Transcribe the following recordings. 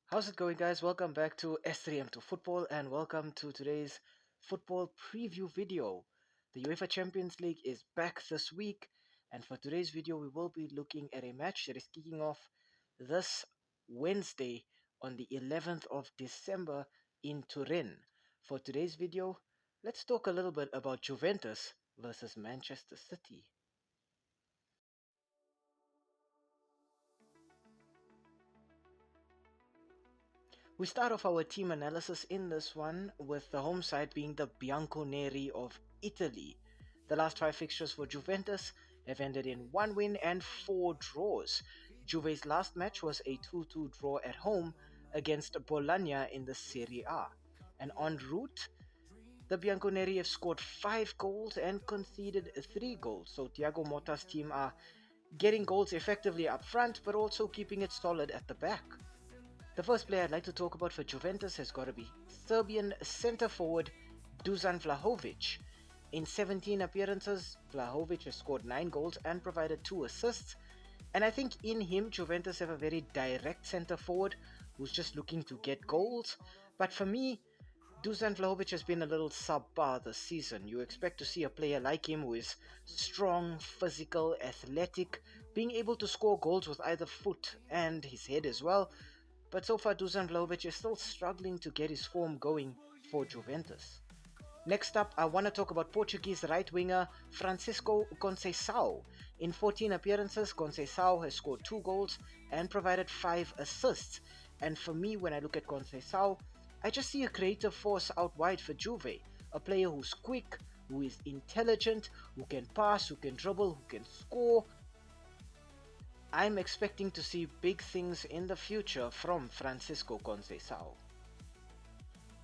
How's it going, guys? Welcome back to S3M2 Football and welcome to today's football preview video. The UEFA Champions League is back this week, and for today's video, we will be looking at a match that is kicking off this Wednesday on the 11th of December in Turin. For today's video, let's talk a little bit about Juventus versus Manchester City. We start off our team analysis in this one with the home side being the Bianconeri of Italy. The last five fixtures for Juventus have ended in one win and four draws. Juve's last match was a 2-2 draw at home against Bologna in the Serie A. And en route, the Bianconeri have scored 5 goals and conceded 3 goals. So Thiago Motta's team are getting goals effectively up front, but also keeping it solid at the back. The first player I'd like to talk about for Juventus has got to be Serbian centre forward Dusan Vlahovic. In 17 appearances, Vlahovic has scored 9 goals and provided 2 assists. And I think in him, Juventus have a very direct centre forward who's just looking to get goals. But for me, Dusan Vlahovic has been a little subpar this season. You expect to see a player like him who is strong, physical, athletic, being able to score goals with either foot and his head as well. But so far, Dusan Vlahovic is still struggling to get his form going for Juventus. Next up, I want to talk about Portuguese right winger Francisco Conceição. In 14 appearances, Conceição has scored 2 goals and provided 5 assists. And for me, when I look at Conceição, I just see a creative force out wide for Juve. A player who's quick, who is intelligent, who can pass, who can dribble, who can score. I'm expecting to see big things in the future from Francisco Conceição.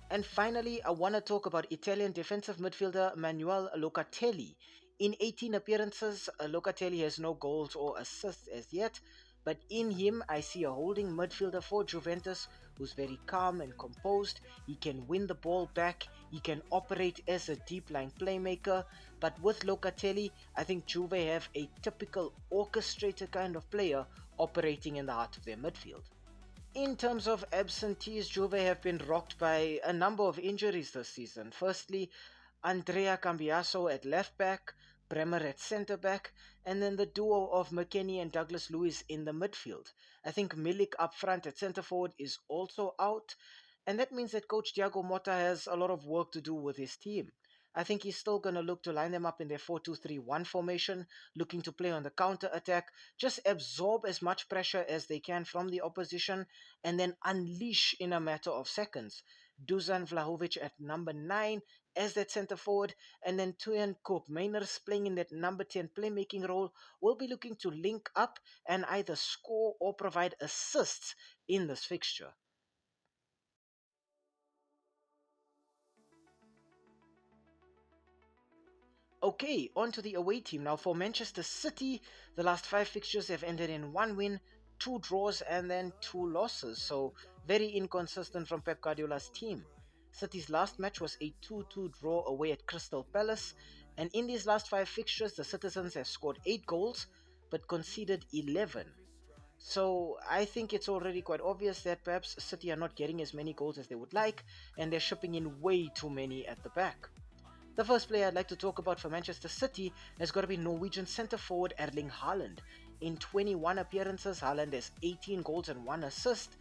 And finally, I want to talk about Italian defensive midfielder Manuel Locatelli. In 18 appearances, Locatelli has no goals or assists as yet, but in him I see a holding midfielder for Juventus who's very calm and composed. He can win the ball back, he can operate as a deep line playmaker, but with Locatelli, I think Juve have a typical orchestrator kind of player operating in the heart of their midfield. In terms of absentees, Juve have been rocked by a number of injuries this season. Firstly, Andrea Cambiaso at left back, Bremer at centre back, and then the duo of McKennie and Douglas Luiz in the midfield. I think Milik up front at centre forward is also out, and that means that coach Thiago Motta has a lot of work to do with his team. I think he's still going to look to line them up in their 4-2-3-1 formation, looking to play on the counter attack, just absorb as much pressure as they can from the opposition, and then unleash in a matter of seconds. Dusan Vlahovic at number 9 as that centre forward, and then Tuyan Koopmeiners playing in that number 10 playmaking role will be looking to link up and either score or provide assists in this fixture. Okay, on to the away team. Now for Manchester City, the last 5 fixtures have ended in 1 win, 2 draws and then 2 losses. So very inconsistent from Pep Guardiola's team. City's last match was a 2-2 draw away at Crystal Palace. And in these last 5 fixtures, the Citizens have scored 8 goals but conceded 11. So I think it's already quite obvious that perhaps City are not getting as many goals as they would like, and they're shipping in way too many at the back. The first player I'd like to talk about for Manchester City has got to be Norwegian centre forward Erling Haaland. In 21 appearances, Haaland has 18 goals and 1 assist.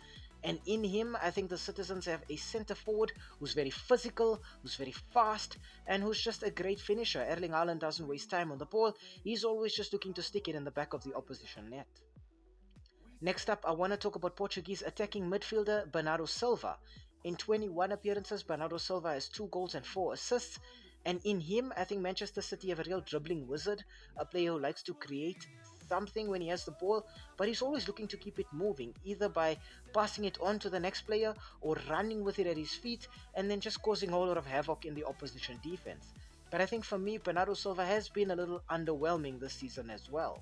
And in him, I think the Citizens have a centre forward who's very physical, who's very fast, and who's just a great finisher. Erling Haaland doesn't waste time on the ball. He's always just looking to stick it in the back of the opposition net. Next up, I want to talk about Portuguese attacking midfielder Bernardo Silva. In 21 appearances, Bernardo Silva has 2 goals and 4 assists. And in him, I think Manchester City have a real dribbling wizard, a player who likes to create something when he has the ball, but he's always looking to keep it moving, either by passing it on to the next player or running with it at his feet and then just causing a whole lot of havoc in the opposition defense. But I think for me, Bernardo Silva has been a little underwhelming this season as well.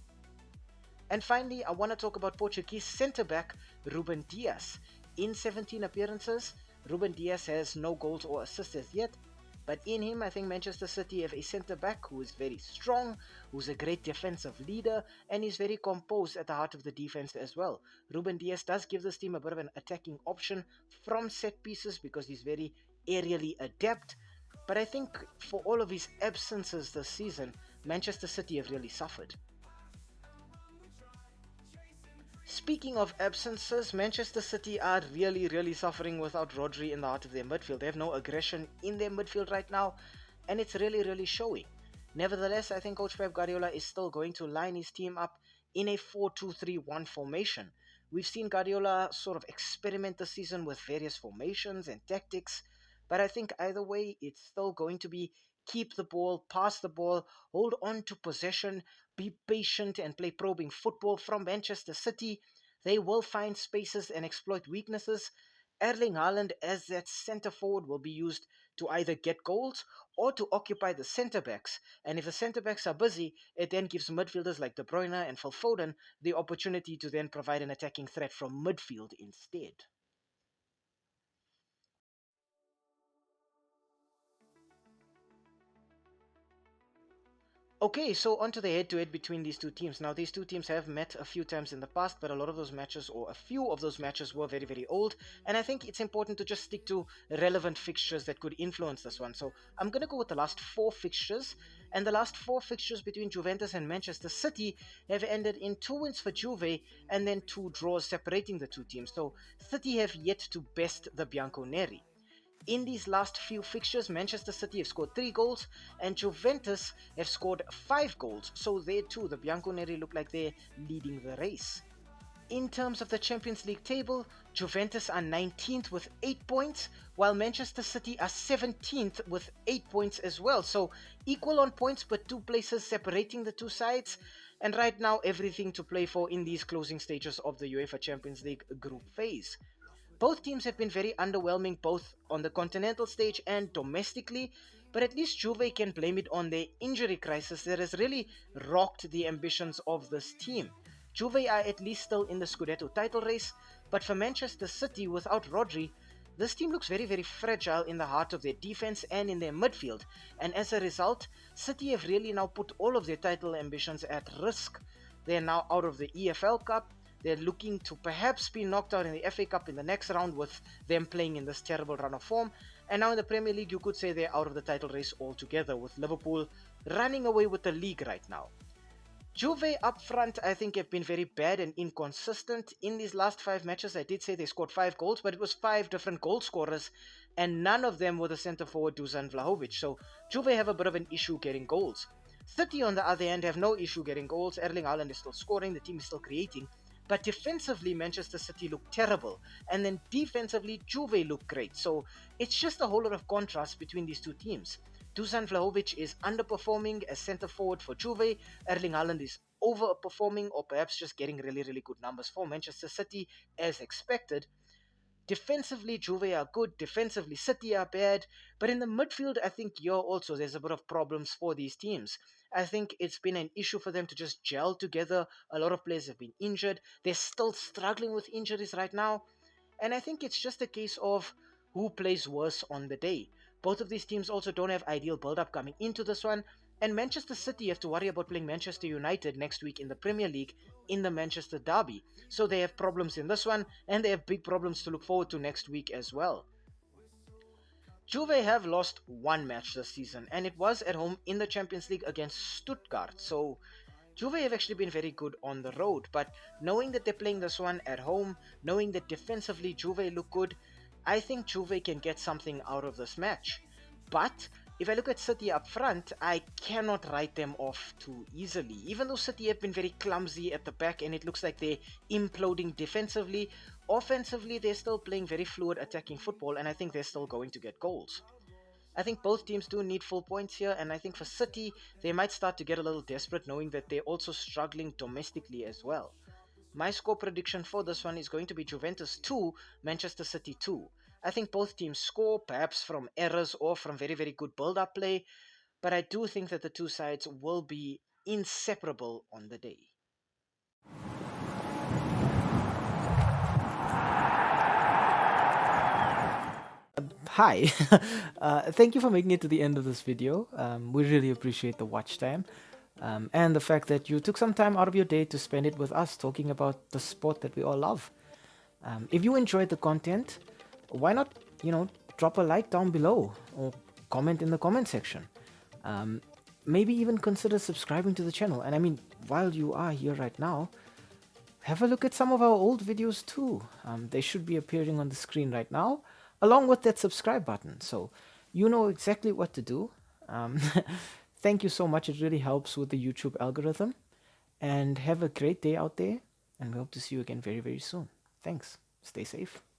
And finally, I want to talk about Portuguese centre-back Ruben Dias. In 17 appearances, Ruben Dias has no goals or assists as yet, But in him, I think Manchester City have a centre back who is very strong, who's a great defensive leader, and is very composed at the heart of the defense as well. Ruben Dias does give this team a bit of an attacking option from set pieces because he's very aerially adept. But I think for all of his absences this season, Manchester City have really suffered. Speaking of absences, Manchester City are really suffering without Rodri in the heart of their midfield. They have no aggression in their midfield right now, and it's really showing. Nevertheless, I think Coach Pep Guardiola is still going to line his team up in a 4-2-3-1 formation. We've seen Guardiola sort of experiment this season with various formations and tactics, but I think either way, it's still going to be keep the ball, pass the ball, hold on to possession, be patient and play probing football from Manchester City. They will find spaces and exploit weaknesses. Erling Haaland as that centre forward will be used to either get goals or to occupy the centre backs. And if the centre backs are busy, it then gives midfielders like De Bruyne and Phil Foden the opportunity to then provide an attacking threat from midfield instead. Okay, so on to the head-to-head between these two teams. Now, these two teams have met a few times in the past, but a lot of those matches, or a few of those matches, were very old. And I think it's important to just stick to relevant fixtures that could influence this one. So I'm going to go with the last four fixtures. And the last four fixtures between Juventus and Manchester City have ended in 2 wins for Juve and then 2 draws separating the two teams. So City have yet to best the Bianconeri. In these last few fixtures, Manchester City have scored 3 goals and Juventus have scored 5 goals. So there too, the Bianconeri look like they're leading the race. In terms of the Champions League table, Juventus are 19th with 8 points, while Manchester City are 17th with 8 points as well. So equal on points, but 2 places separating the two sides. And right now, everything to play for in these closing stages of the UEFA Champions League group phase. Both teams have been very underwhelming both on the continental stage and domestically, but at least Juve can blame it on their injury crisis that has really rocked the ambitions of this team. Juve are at least still in the Scudetto title race, but for Manchester City without Rodri, this team looks very fragile in the heart of their defense and in their midfield, and as a result, City have really now put all of their title ambitions at risk. They are now out of the EFL Cup. They're looking to perhaps be knocked out in the FA Cup in the next round with them playing in this terrible run of form. And now in the Premier League, you could say they're out of the title race altogether, with Liverpool running away with the league right now. Juve up front, I think, have been very bad and inconsistent. In these last 5 matches, I did say they scored 5 goals, but it was 5 different goal scorers, and none of them were the centre forward Dusan Vlahovic. So Juve have a bit of an issue getting goals. City, on the other hand, have no issue getting goals. Erling Haaland is still scoring, the team is still creating. But defensively, Manchester City look terrible. And then defensively, Juve look great. So it's just a whole lot of contrast between these two teams. Dusan Vlahovic is underperforming as centre forward for Juve. Erling Haaland is overperforming or perhaps just getting really good numbers for Manchester City as expected. Defensively, Juve are good. Defensively, City are bad. But in the midfield, I think here also there's a bit of problems for these teams. I think it's been an issue for them to just gel together. A lot of players have been injured. They're still struggling with injuries right now. And I think it's just a case of who plays worse on the day. Both of these teams also don't have ideal build-up coming into this one. And Manchester City have to worry about playing Manchester United next week in the Premier League in the Manchester Derby. So they have problems in this one, and they have big problems to look forward to next week as well. Juve have lost 1 match this season, and it was at home in the Champions League against Stuttgart. So Juve have actually been very good on the road, but knowing that they're playing this one at home, knowing that defensively Juve look good, I think Juve can get something out of this match. But if I look at City up front, I cannot write them off too easily. Even though City have been very clumsy at the back and it looks like they're imploding defensively, offensively they're still playing very fluid attacking football, and I think they're still going to get goals. I think both teams do need full points here, and I think for City, they might start to get a little desperate knowing that they're also struggling domestically as well. My score prediction for this one is going to be Juventus 2, Manchester City 2. I think both teams score, perhaps from errors or from very good build-up play, but I do think that the two sides will be inseparable on the day. hi. Thank you for making it to the end of this video. We really appreciate the watch time. And the fact that you took some time out of your day to spend it with us talking about the sport that we all love. If you enjoyed the content, why not, drop a like down below or comment in the comment section. Um, Maybe even consider subscribing to the channel. And I mean, while you are here right now, have a look at some of our old videos too. They should be appearing on the screen right now, along with that subscribe button. So you know exactly what to do. Um, Thank you so much. It really helps with the YouTube algorithm. And have a great day out there. And we hope to see you again very, very soon. Thanks. Stay safe.